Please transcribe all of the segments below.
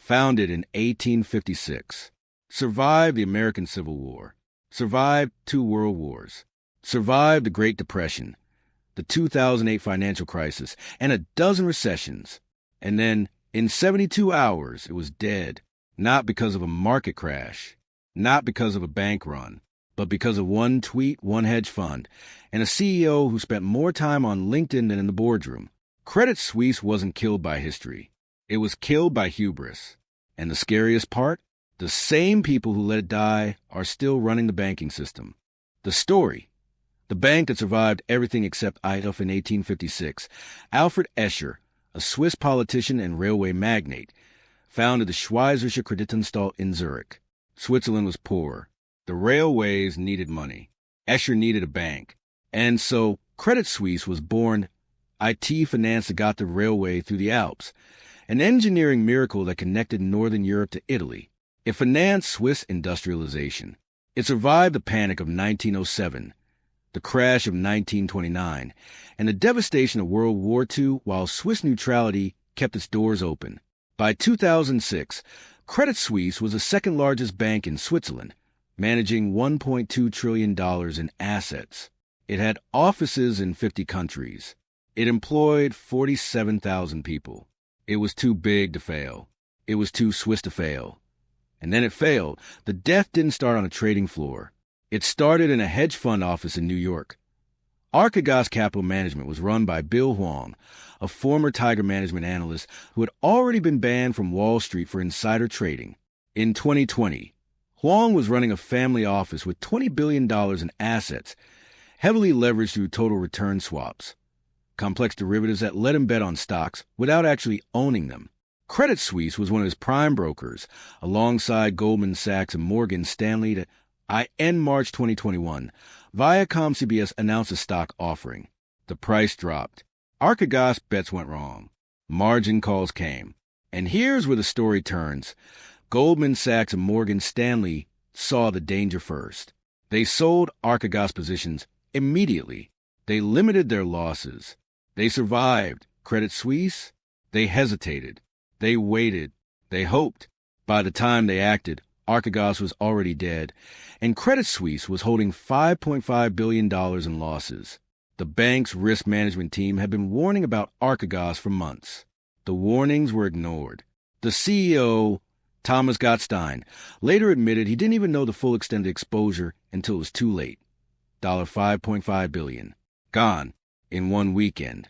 Founded in 1856. Survived the American Civil War. Survived 2 world wars. Survived the Great Depression, the 2008 financial crisis, and a dozen recessions. And then, in 72 hours, it was dead. Not because of a market crash, not because of a bank run, but because of one tweet, one hedge fund, and a CEO who spent more time on LinkedIn than in the boardroom. Credit Suisse wasn't killed by history. It was killed by hubris. And the scariest part? The same people who let it die are still running the banking system. The story. The bank that survived everything except IDF in 1856. Alfred Escher, a Swiss politician and railway magnate, founded the Schweizerische Kreditanstalt in Zurich. Switzerland was poor. The railways needed money. Escher needed a bank. And so Credit Suisse was born. IT financed the Gotha Railway through the Alps, an engineering miracle that connected Northern Europe to Italy. It financed Swiss industrialization. It survived the panic of 1907, the crash of 1929, and the devastation of World War II while Swiss neutrality kept its doors open. By 2006, Credit Suisse was the second largest bank in Switzerland, managing $1.2 trillion in assets. It had offices in 50 countries. It employed 47,000 people. It was too big to fail. It was too Swiss to fail. And then it failed. The death didn't start on a trading floor. It started in a hedge fund office in New York. Archegos Capital Management was run by Bill Huang, a former Tiger management analyst who had already been banned from Wall Street for insider trading. In 2020, Huang was running a family office with $20 billion in assets, heavily leveraged through total return swaps, complex derivatives that let him bet on stocks without actually owning them. Credit Suisse was one of his prime brokers, alongside Goldman Sachs and Morgan Stanley. In March 2021, Viacom CBS announced a stock offering. The price dropped. Archegos bets went wrong. Margin calls came. And here's where the story turns. Goldman Sachs and Morgan Stanley saw the danger first. They sold Archegos positions immediately. They limited their losses. They survived. Credit Suisse? They hesitated. They waited. They hoped. By the time they acted, Archegos was already dead, and Credit Suisse was holding $5.5 billion in losses. The bank's risk management team had been warning about Archegos for months. The warnings were ignored. The CEO, Thomas Gottstein, later admitted he didn't even know the full extent of exposure until it was too late. $5.5 billion. Gone in one weekend.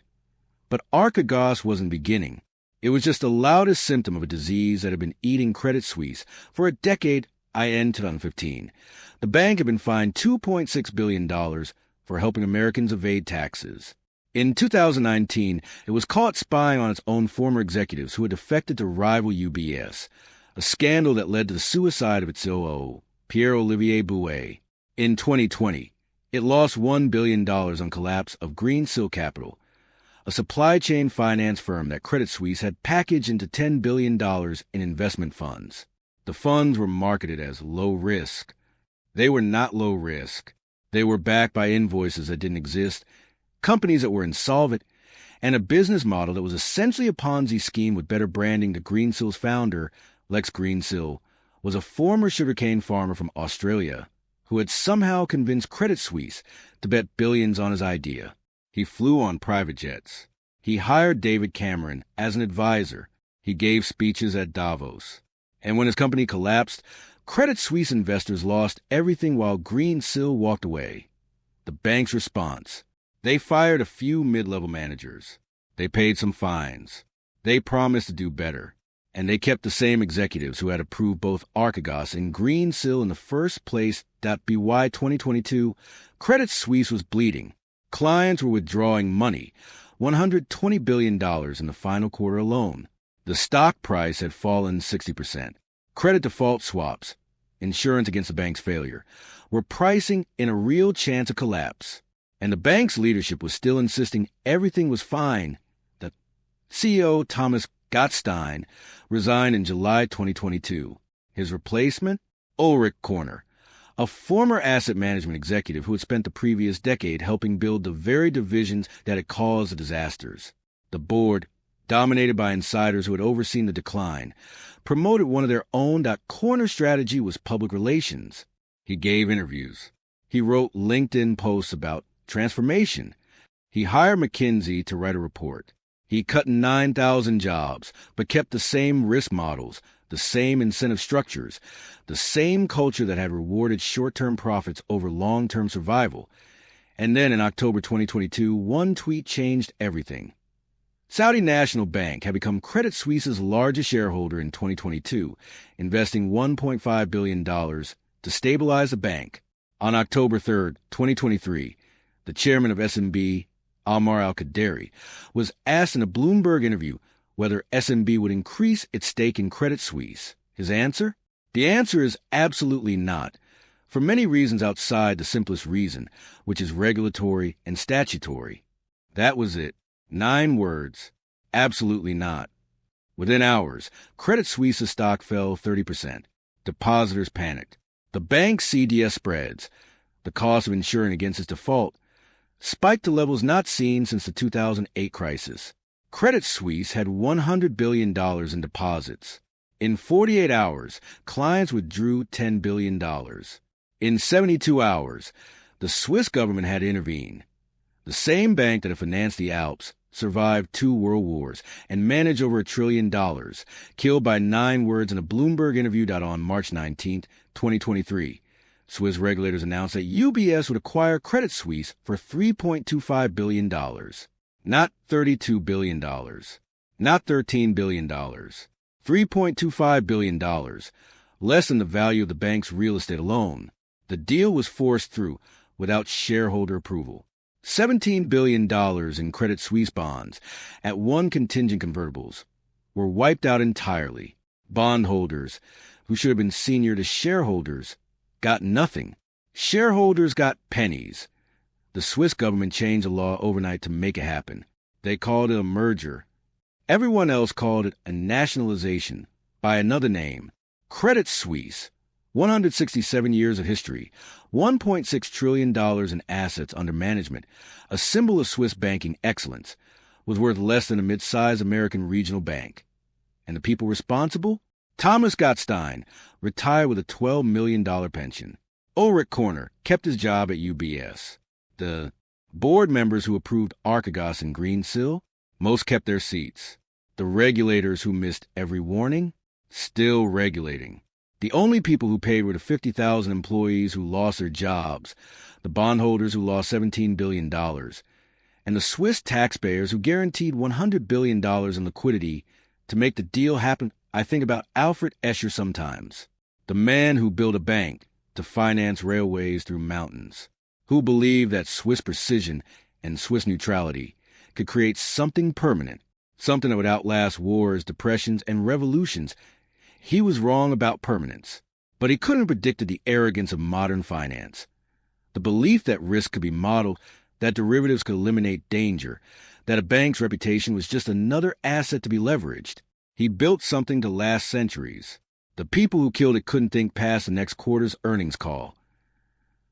But Archegos wasn't beginning. It was just the loudest symptom of a disease that had been eating Credit Suisse for a decade. In 2015, the bank had been fined $2.6 billion for helping Americans evade taxes. In 2019, it was caught spying on its own former executives who had defected to rival UBS, a scandal that led to the suicide of its COO, Pierre-Olivier Bouet. In 2020, it lost $1 billion on collapse of Greensill Capital, a supply chain finance firm that Credit Suisse had packaged into $10 billion in investment funds. The funds were marketed as low risk. They were not low risk. They were backed by invoices that didn't exist, companies that were insolvent, and a business model that was essentially a Ponzi scheme with better branding. The Greensill's founder, Lex Greensill, was a former sugarcane farmer from Australia who had somehow convinced Credit Suisse to bet billions on his idea. He flew on private jets. He hired David Cameron as an advisor. He gave speeches at Davos. And when his company collapsed, Credit Suisse investors lost everything while Greensill walked away. The bank's response: they fired a few mid-level managers. They paid some fines. They promised to do better. And they kept the same executives who had approved both Archegos and Greensill in the first place. By 2022, Credit Suisse was bleeding. Clients were withdrawing money, $120 billion in the final quarter alone. The stock price had fallen 60%. Credit default swaps, insurance against the bank's failure, were pricing in a real chance of collapse. And the bank's leadership was still insisting everything was fine. The CEO, Thomas Gottstein, resigned in July 2022. His replacement? Ulrich Korner, a former asset management executive who had spent the previous decade helping build the very divisions that had caused the disasters. The board dominated by insiders who had overseen the decline, promoted one of their own that corner strategy was public relations. He gave interviews. He wrote LinkedIn posts about transformation. He hired McKinsey to write a report. He cut 9,000 jobs, but kept the same risk models, the same incentive structures, the same culture that had rewarded short-term profits over long-term survival. And then in October 2022, one tweet changed everything. Saudi National Bank had become Credit Suisse's largest shareholder in 2022, investing $1.5 billion to stabilize the bank. On October 3, 2023, the chairman of SMB, Almar Al-Qaderi, was asked in a Bloomberg interview whether SMB would increase its stake in Credit Suisse. His answer? The answer is absolutely not, for many reasons outside the simplest reason, which is regulatory and statutory. That was it. 9 words. Absolutely not. Within hours, Credit Suisse's stock fell 30%. Depositors panicked. The bank's CDS spreads, the cost of insuring against its default, spiked to levels not seen since the 2008 crisis. Credit Suisse had $100 billion in deposits. In 48 hours, clients withdrew $10 billion. In 72 hours, the Swiss government had intervened. The same bank that had financed the Alps survived 2 world wars and managed over $1 trillion, killed by 9 words in a Bloomberg interview on March 19, 2023. Swiss regulators announced that UBS would acquire Credit Suisse for $3.25 billion. Not $32 billion. Not $13 billion. $3.25 billion. Less than the value of the bank's real estate alone. The deal was forced through without shareholder approval. $17 billion in Credit Suisse bonds at 1 contingent convertibles were wiped out entirely. Bondholders, who should have been senior to shareholders, got nothing. Shareholders got pennies. The Swiss government changed the law overnight to make it happen. They called it a merger. Everyone else called it a nationalization by another name. Credit Suisse. 167 years of history, $1.6 trillion in assets under management, a symbol of Swiss banking excellence, was worth less than a mid-sized American regional bank. And the people responsible? Thomas Gottstein retired with a $12 million pension. Ulrich Korner kept his job at UBS. The board members who approved Archegos and Greensill, most kept their seats. The regulators who missed every warning, still regulating. The only people who paid were the 50,000 employees who lost their jobs, the bondholders who lost $17 billion, and the Swiss taxpayers who guaranteed $100 billion in liquidity to make the deal happen. I think about Alfred Escher sometimes, the man who built a bank to finance railways through mountains, who believed that Swiss precision and Swiss neutrality could create something permanent, something that would outlast wars, depressions, and revolutions. He was wrong about permanence, but he couldn't have predicted the arrogance of modern finance. The belief that risk could be modeled, that derivatives could eliminate danger, that a bank's reputation was just another asset to be leveraged. He built something to last centuries. The people who killed it couldn't think past the next quarter's earnings call.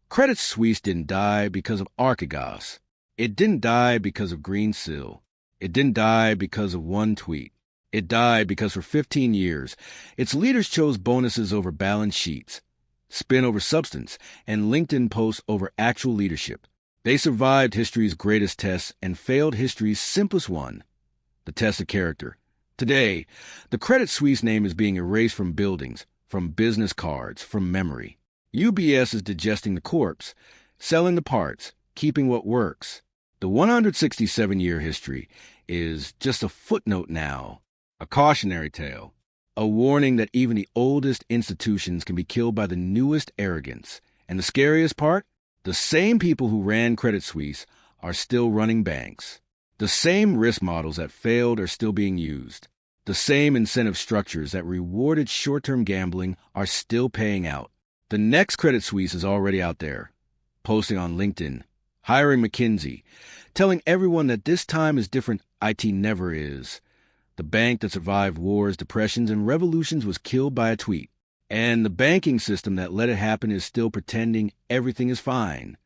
Credit Suisse didn't die because of Archegos. It didn't die because of Greensill. It didn't die because of one tweet. It died because for 15 years, its leaders chose bonuses over balance sheets, spin over substance, and LinkedIn posts over actual leadership. They survived history's greatest test and failed history's simplest one, the test of character. Today, the Credit Suisse name is being erased from buildings, from business cards, from memory. UBS is digesting the corpse, selling the parts, keeping what works. The 167-year history is just a footnote now. A cautionary tale, a warning that even the oldest institutions can be killed by the newest arrogance. And the scariest part? The same people who ran Credit Suisse are still running banks. The same risk models that failed are still being used. The same incentive structures that rewarded short-term gambling are still paying out. The next Credit Suisse is already out there, posting on LinkedIn, hiring McKinsey, telling everyone that this time is different. IT never is. The bank that survived wars, depressions, and revolutions was killed by a tweet. And the banking system that let it happen is still pretending everything is fine.